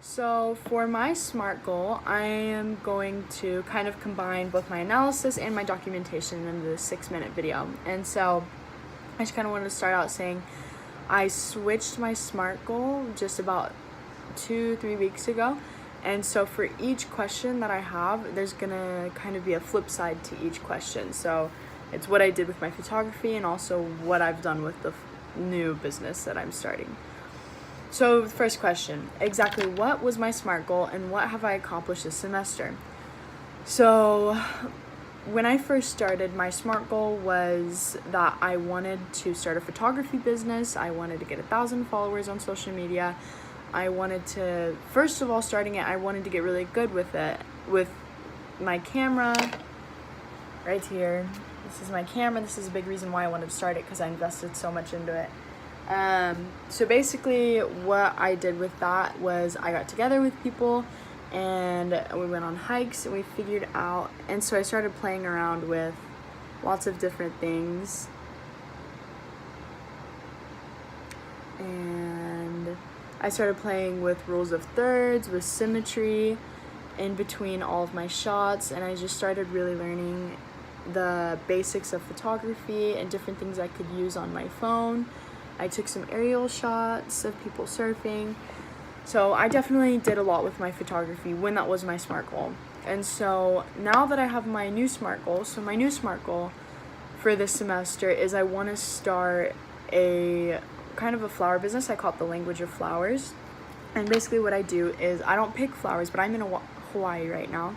So for my SMART goal, I am going to kind of combine both my analysis and my documentation into this 6-minute video. And so I just kind of wanted to start out saying I switched my SMART goal just about 2-3 weeks ago. And so for each question that I have, there's gonna kind of be a flip side to each question. So it's what I did with my photography and also what I've done with the new business that I'm starting. So the first question, exactly what was my SMART goal and what have I accomplished this semester? So when I first started, my SMART goal was that I wanted to start a photography business. I wanted to get 1,000 followers on social media. I wanted to, first of all, starting it, I wanted to get really good with it, with my camera right here. This is my camera. This is a big reason why I wanted to start it because I invested so much into it. So basically what I did with that was I got together with people and we went on hikes and we figured out, and so I started playing around with lots of different things, and I started playing with rules of thirds, with symmetry in between all of my shots, and I just started really learning the basics of photography and different things I could use on my phone. I took some aerial shots of people surfing. So I definitely did a lot with my photography when that was my SMART goal. And so now that I have my new SMART goal, so my new SMART goal for this semester is I want to start a kind of a flower business. I call it the Language of Flowers. And basically what I do is I don't pick flowers, but I'm in Hawaii right now.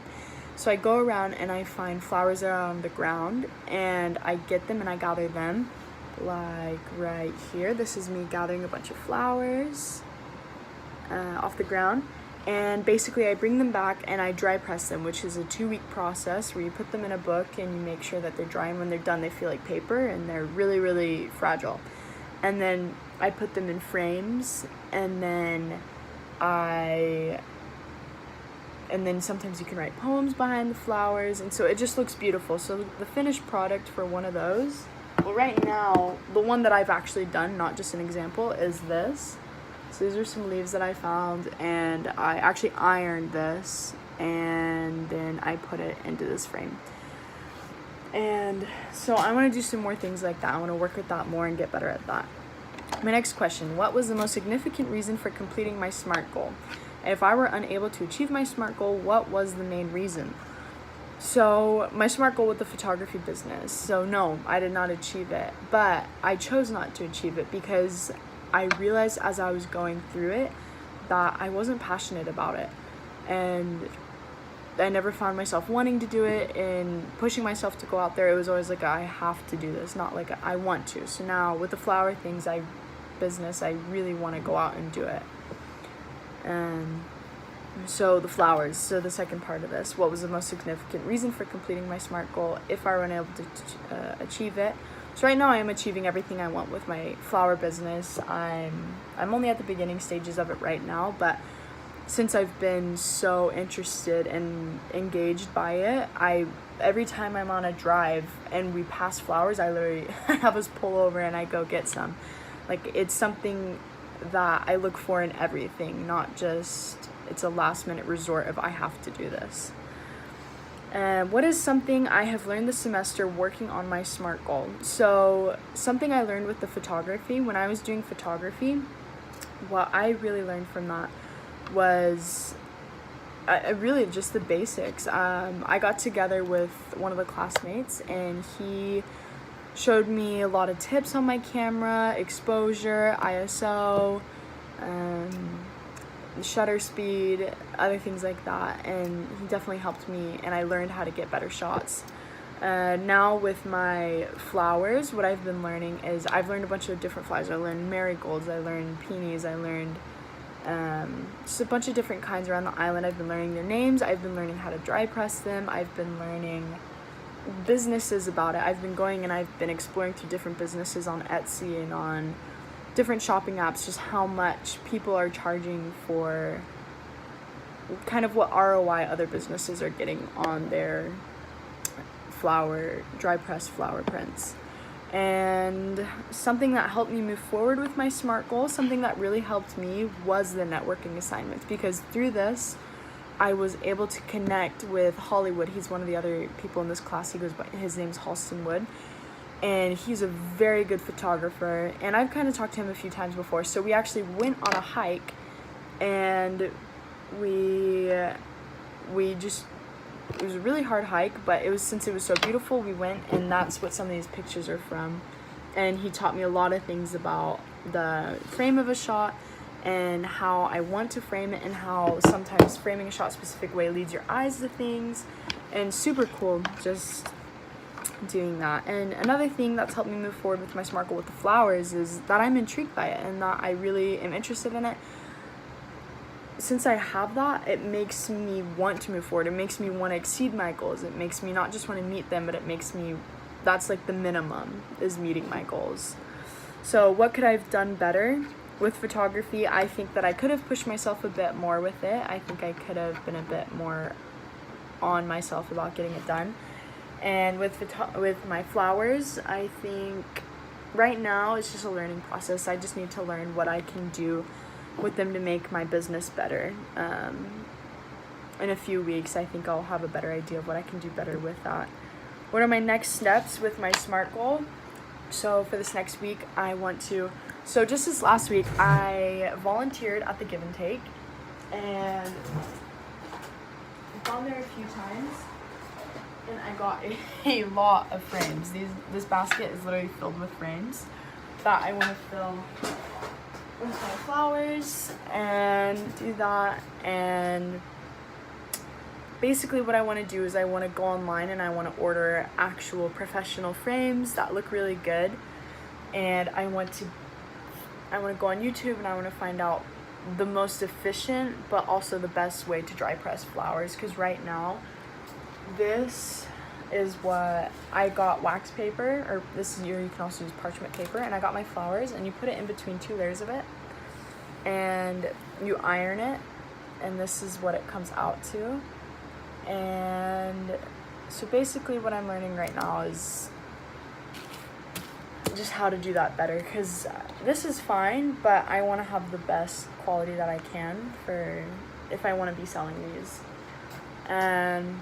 So I go around and I find flowers that are on the ground and I get them and I gather them. Like right here, this is me gathering a bunch of flowers off the ground, and basically I bring them back and I dry press them, which is a 2-week process where you put them in a book and you make sure that they're dry, and when they're done they feel like paper and they're really, really fragile. And then I put them in frames, and then sometimes you can write poems behind the flowers, and so it just looks beautiful. So the finished product for one of those, well, right now, the one that I've actually done, not just an example, is this. So these are some leaves that I found, and I actually ironed this, and then I put it into this frame. And so I want to do some more things like that. I want to work with that more and get better at that. My next question, what was the most significant reason for completing my SMART goal? If I were unable to achieve my SMART goal, what was the main reason? So my SMART goal with the photography business, so no, I did not achieve it, but I chose not to achieve it because I realized as I was going through it that I wasn't passionate about it, and I never found myself wanting to do it and pushing myself to go out there. It was always like I have to do this, not like I want to. So now with the flower things, I really want to go out and do it. So the flowers, so the second part of this, what was the most significant reason for completing my SMART goal if I were unable to achieve it? So right now I am achieving everything I want with my flower business. I'm only at the beginning stages of it right now, but since I've been so interested and engaged by it, every time I'm on a drive and we pass flowers, I literally have us pull over and I go get some. Like, it's something that I look for in everything, not just it's a last minute resort of I have to do this. What is something I have learned this semester working on my SMART goal? So something I learned with the photography, when I was doing photography, what I really learned from that was really just the basics. I got together with one of the classmates and he showed me a lot of tips on my camera, exposure, ISO, shutter speed, other things like that, and he definitely helped me and I learned how to get better shots. Now with my flowers, what I've been learning is I've learned a bunch of different flowers. I learned marigolds, I learned peonies, I learned just a bunch of different kinds around the island. I've been learning their names, I've been learning how to dry press them, I've been learning businesses about it. I've been going and I've been exploring through different businesses on Etsy and on different shopping apps, just how much people are charging for kind of what ROI other businesses are getting on their dry press flower prints. And something that helped me move forward with my SMART goal, something that really helped me, was the networking assignments, because through this I was able to connect with Hollywood. He's one of the other people in this class. His name's Halston Wood, and he's a very good photographer, and I've kind of talked to him a few times before. So we actually went on a hike, and it was a really hard hike, but since it was so beautiful, we went, and that's what some of these pictures are from. And he taught me a lot of things about the frame of a shot and how I want to frame it, and how sometimes framing a shot a specific way leads your eyes to things, and super cool just doing that. And another thing that's helped me move forward with my SMART goal with the flowers is that I'm intrigued by it and that I really am interested in it. Since I have that, it makes me want to move forward. It makes me want to exceed my goals. It makes me not just want to meet them, but that's like the minimum, is meeting my goals. So what could I have done better? With photography, I think that I could have pushed myself a bit more with it. I think I could have been a bit more on myself about getting it done. And with my flowers, I think right now it's just a learning process. I just need to learn what I can do with them to make my business better. In a few weeks, I think I'll have a better idea of what I can do better with that. What are my next steps with my SMART goal? So for this next week, so just this last week, I volunteered at the Give and Take, and I've gone there a few times, and I got a lot of frames. This basket is literally filled with frames that I want to fill with my flowers and do that. And basically what I want to do is I want to go online and I want to order actual professional frames that look really good, and I want to go on YouTube and I want to find out the most efficient but also the best way to dry press flowers, because right now this is what I got: wax paper, or you can also use parchment paper, and I got my flowers, and you put it in between 2 layers of it and you iron it, and this is what it comes out to. And so basically what I'm learning right now is just how to do that better, because this is fine, but I want to have the best quality that I can for if I want to be selling these. And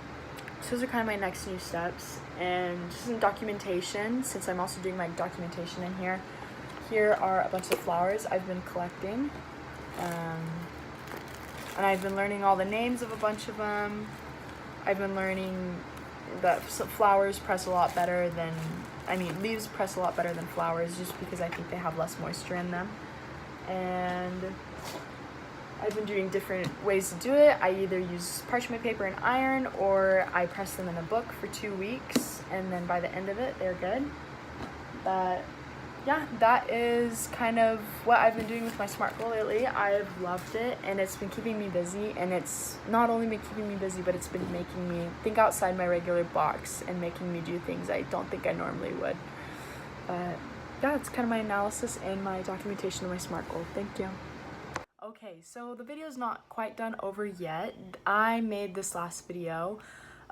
so those are kind of my next new steps. And just some documentation, since I'm also doing my documentation in here. Here are a bunch of flowers I've been collecting, and I've been learning all the names of a bunch of them. I've been learning that flowers press a lot better than, leaves press a lot better than flowers, just because I think they have less moisture in them. And I've been doing different ways to do it. I either use parchment paper and iron, or I press them in a book for 2 weeks, and then by the end of it, they're good. But yeah, that is kind of what I've been doing with my SMART goal lately. I've loved it, and it's been keeping me busy, and it's not only been keeping me busy, but it's been making me think outside my regular box and making me do things I don't think I normally would. But yeah, it's kind of my analysis and my documentation of my SMART goal. Thank you. Okay, so the video's not quite done over yet. I made this last video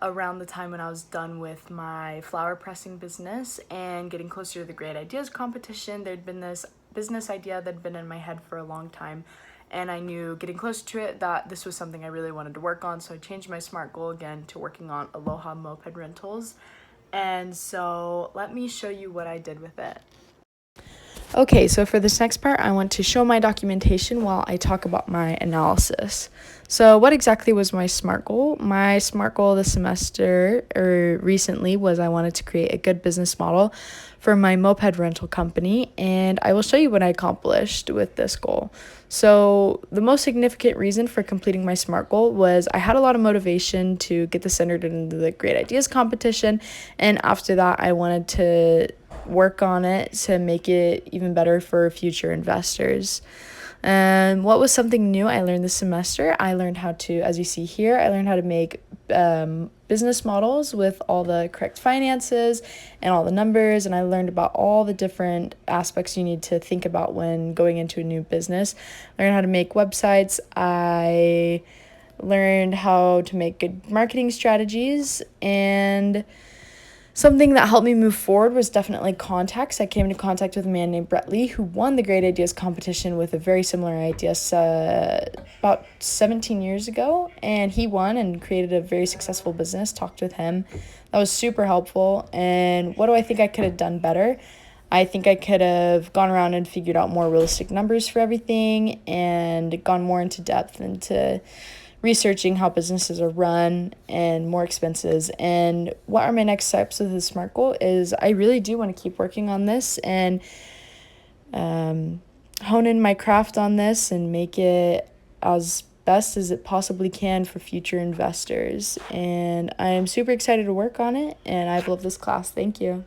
around the time when I was done with my flower pressing business and getting closer to the Great Ideas competition. There'd been this business idea that'd been in my head for a long time, and I knew getting closer to it that this was something I really wanted to work on, so I changed my SMART goal again to working on Aloha Moped Rentals. And so let me show you what I did with it. Okay, so for this next part, I want to show my documentation while I talk about my analysis. So what exactly was my SMART goal? My SMART goal this semester, or recently, was I wanted to create a good business model for my moped rental company, and I will show you what I accomplished with this goal. So the most significant reason for completing my SMART goal was I had a lot of motivation to get this entered into the Great Ideas competition, and after that, I wanted to work on it to make it even better for future investors. And what was something new I learned this semester? I learned how to, as you see here, I learned how to make business models with all the correct finances and all the numbers, and I learned about all the different aspects you need to think about when going into a new business. I learned how to make websites. I learned how to make good marketing strategies, and Something that helped me move forward was definitely contacts. I came into contact with a man named Brett Lee who won the Great Ideas competition with a very similar idea about 17 years ago. And he won and created a very successful business. Talked with him. That was super helpful. And what do I think I could have done better? I think I could have gone around and figured out more realistic numbers for everything and gone more into depth into researching how businesses are run and more expenses. And what are my next steps with the SMART goal is I really do want to keep working on this and hone in my craft on this and make it as best as it possibly can for future investors. And I am super excited to work on it, and I've loved this class. Thank you.